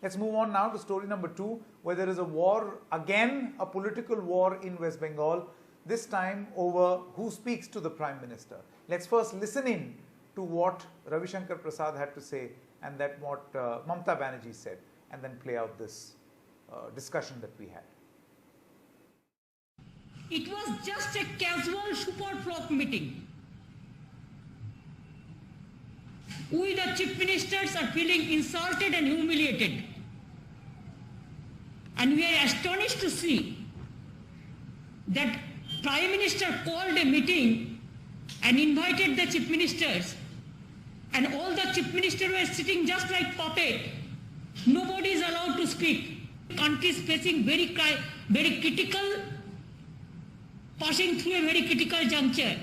Let's move on now to story number 2, where there is a war, again a political war in West Bengal, this time over who speaks to the Prime Minister. Let's first listen in to what Ravi Shankar Prasad had to say and that what Mamata Banerjee said, and then play out this discussion that we had. It was just a casual super flock meeting. We the chief ministers are feeling insulted and humiliated. And we are astonished to see that Prime Minister called a meeting and invited the chief ministers, and all the chief ministers were sitting just like puppet. Nobody is allowed to speak. Country is facing very critical, passing through a very critical juncture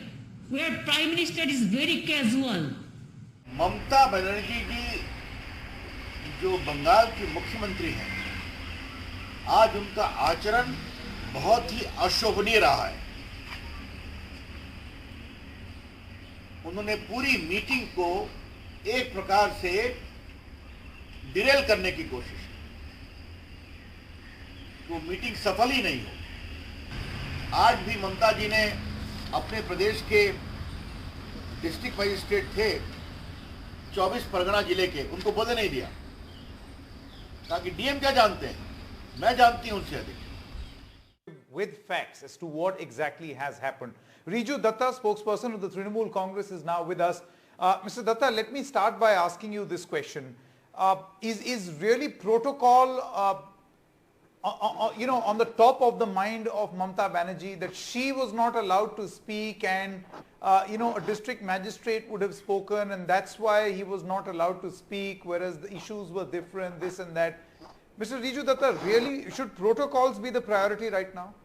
where Prime Minister is very casual. Mamata Banerjee जी जो बंगाल की मुख्यमंत्री हैं, आज उनका आचरण बहुत ही अशोभनीय रहा है। उन्होंने पूरी मीटिंग को एक प्रकार से डिरेल करने की कोशिश की, वो मीटिंग सफल ही नहीं हो। आज भी ममता जी ने अपने प्रदेश के डिस्ट्रिक्ट मजिस्ट्रेट थे 24 परगना जिले के, उनको बोलने नहीं दिया, ताकि डीएम क्या जानते हैं, मैं जानती हूं उनसे अधिक। With facts as to what exactly has happened. Riju Datta, spokesperson of the Trinamool Congress, is now with us. Mr. Datta, let me start by asking you this question. Is really protocol, on the top of the mind of Mamata Banerjee, that she was not allowed to speak and, a district magistrate would have spoken and that's why he was not allowed to speak, whereas the issues were different, this and that. Mr. Riju Datta, really, should protocols be the priority right now?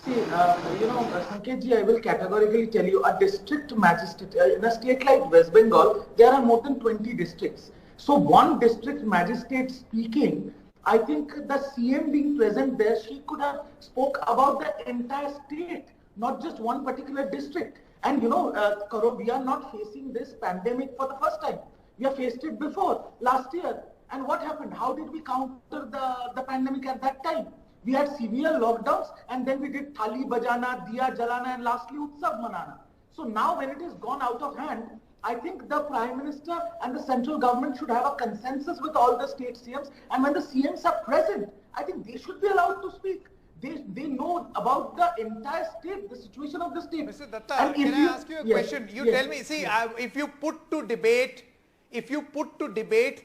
See, Sanketji, I will categorically tell you, a district magistrate, in a state like West Bengal, there are more than 20 districts. So one district magistrate speaking, I think the CM being present there, she could have spoke about the entire state, not just one particular district. And we are not facing this pandemic for the first time. We have faced it before, last year. And what happened? How did we counter the pandemic at that time? We had severe lockdowns, and then we did Thali Bajana, Diya Jalana, and lastly Utsav Manana. So now when it has gone out of hand, I think the Prime Minister and the central government should have a consensus with all the state CMs, and when the CMs are present, I think they should be allowed to speak. They know about the entire state, the situation of the state. Mr. Datta, can I ask you a question? You tell me, see, if you put to debate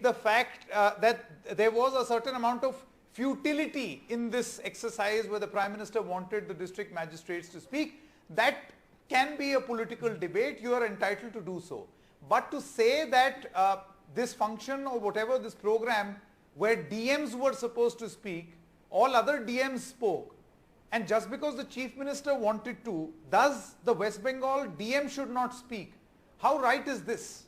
the fact that there was a certain amount of futility in this exercise where the Prime Minister wanted the district magistrates to speak, that can be a political debate, you are entitled to do so. But to say that this function or whatever this program where DMs were supposed to speak, all other DMs spoke, and just because the Chief Minister wanted to, thus the West Bengal DM should not speak. How right is this?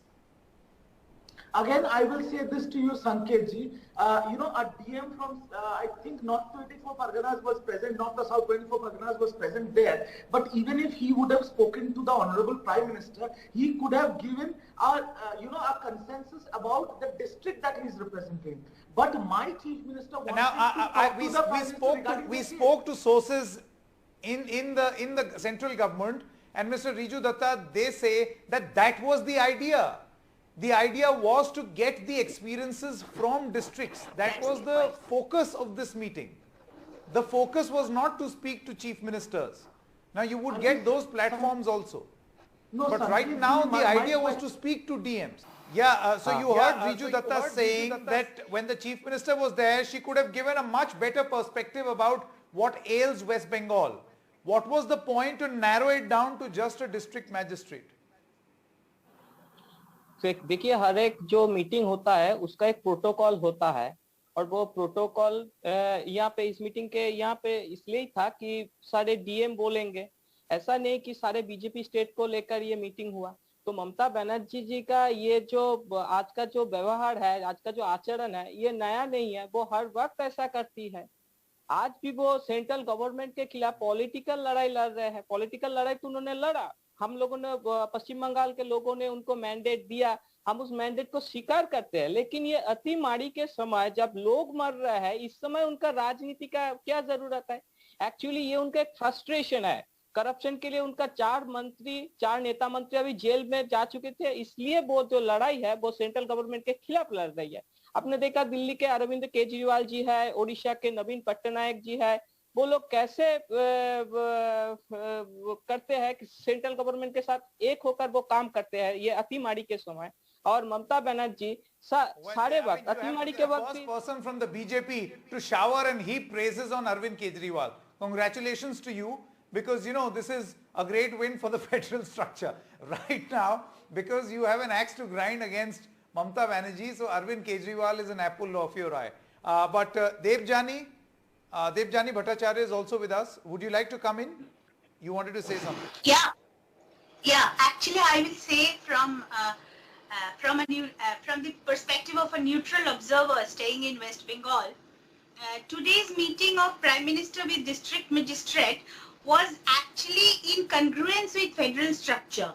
Again, I will say this to you, Sanketji. A DM from, I think, North 24 Parganas was present, not the South 24 Parganas was present there. But even if he would have spoken to the Honorable Prime Minister, he could have given a consensus about the district that he is representing. But my Chief Minister wanted we spoke to sources in the central government, and Mr. Riju Datta, they say that was the idea. The idea was to get the experiences from districts. That was the focus of this meeting. The focus was not to speak to chief ministers. Now you would get those platforms also. But right now the idea was to speak to DMs. So you heard Riju Datta saying that when the chief minister was there, she could have given a much better perspective about what ails West Bengal. What was the point to narrow it down to just a district magistrate? देखिए, हर एक जो meeting होता है उसका एक protocol होता है, और वो प्रोटोकॉल यहाँ पे इस मीटिंग के यहाँ पे इसलिए ही था कि सारे डीएम बोलेंगे, ऐसा नहीं कि सारे बीजेपी स्टेट को लेकर ये मीटिंग हुआ। तो ममता बनर्जी जी का ये जो आज का जो व्यवहार है, आज का जो आचरण है, ये नया नहीं है, वो हर वक्त ऐसा करती है। आज भी वो सेंट्रल गवर्नमेंट के खिलाफ पॉलिटिकल लड़ाई लड़ रहे हैं। पॉलिटिकल लड़ाई तो उन्होंने लड़ा, हम लोगों ने, पश्चिम बंगाल के लोगों ने उनको मैंडेट दिया हम उस मैंडेट को स्वीकार करते हैं, लेकिन ये अति माड़ी के समय जब लोग मर रहे हैं, इस समय उनका राजनीति का क्या जरूरत है? एक्चुअली ये उनका एक फ्रस्ट्रेशन है। करप्शन के लिए उनका 4 नेता मंत्री अभी जेल में जा चुके थे, इसलिए वो जो लड़ाई है वो सेंट्रल गवर्नमेंट के खिलाफ लड़ रही है। आपने देखा दिल्ली के अरविंद केजरीवाल जी है, ओडिशा के नवीन पटनायक जी है, वो लोग कैसे करते हैं कि सेंट्रल गवर्नमेंट के साथ एक होकर वो काम करते हैं, ये अति माड़ी के समय। और ममता बनर्जी सारे वक्त अति माड़ी के वक्त first person from the BJP to shower and heap praises on Arvind Kejriwal. Congratulations to you, because you know this is a great win for the federal structure right now, because you have an axe to grind against Mamata Banerjee. So Arvind Kejriwal is an apple of your eye. But Devjani Bhattacharya is also with us. Would you like to come in? You wanted to say something. Yeah. Actually, I will say from the perspective of a neutral observer staying in West Bengal, today's meeting of Prime Minister with District Magistrate was actually in congruence with federal structure.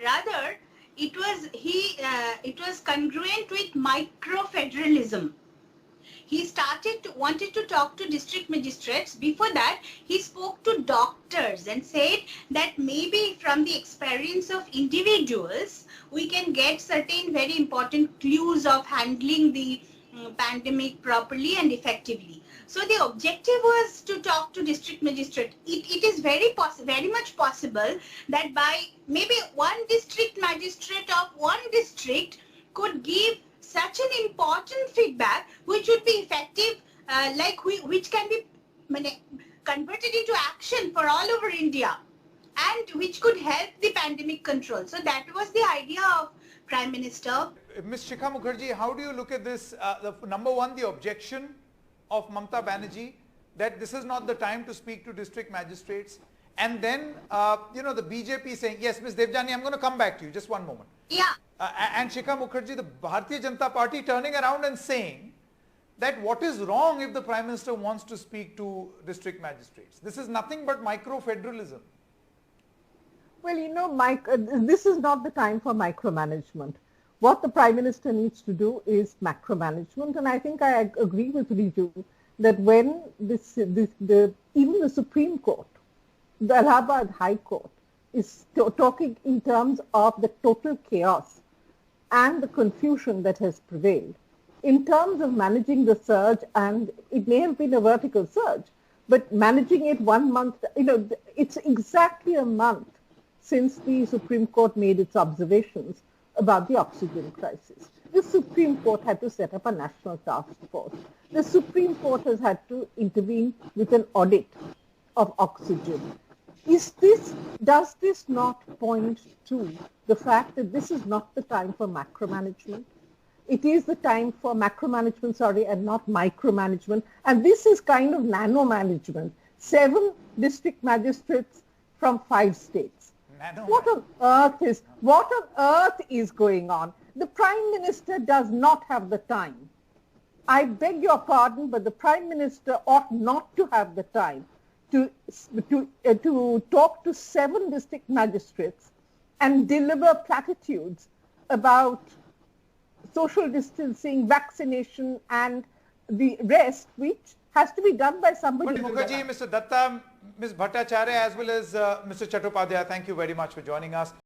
Rather, it was congruent with micro-federalism. He wanted to talk to district magistrates. Before that, he spoke to doctors and said that maybe from the experience of individuals, we can get certain very important clues of handling the pandemic properly and effectively. So the objective was to talk to district magistrate. It is very much possible that by maybe one district magistrate of one district could give such an important feedback which would be effective, which can be converted into action for all over India, and which could help the pandemic control. So that was the idea of Prime Minister. Ms. Shikha Mukherjee, how do you look at this? Number one, the objection of Mamata Banerjee that this is not the time to speak to district magistrates. And then, the BJP saying, yes, Ms. Devjani, I'm going to come back to you. Just one moment. Yeah. And Shikha Mukherjee, the Bharatiya Janata Party turning around and saying that what is wrong if the Prime Minister wants to speak to district magistrates? This is nothing but micro-federalism. Well, Mike, this is not the time for micromanagement. What the Prime Minister needs to do is macro-management, and I think I agree with Riju that when even the Supreme Court, the Allahabad High Court, is talking in terms of the total chaos and the confusion that has prevailed, in terms of managing the surge, and it may have been a vertical surge, but managing it 1 month, it's exactly a month since the Supreme Court made its observations about the oxygen crisis. The Supreme Court had to set up a national task force. The Supreme Court has had to intervene with an audit of oxygen. Does this not point to the fact that this is not the time for macromanagement? It is the time for macromanagement, and not micromanagement. And this is kind of nano-management. 7 district magistrates from 5 states. What on earth is going on? The Prime Minister does not have the time. I beg your pardon, but the Prime Minister ought not to have the time to talk to 7 district magistrates and deliver platitudes about social distancing, vaccination, and the rest, which has to be done by somebody. Ms. Mukherjee, Mr. Datta, Ms. Bhattacharya, as well as Mr. Chattopadhyay, thank you very much for joining us.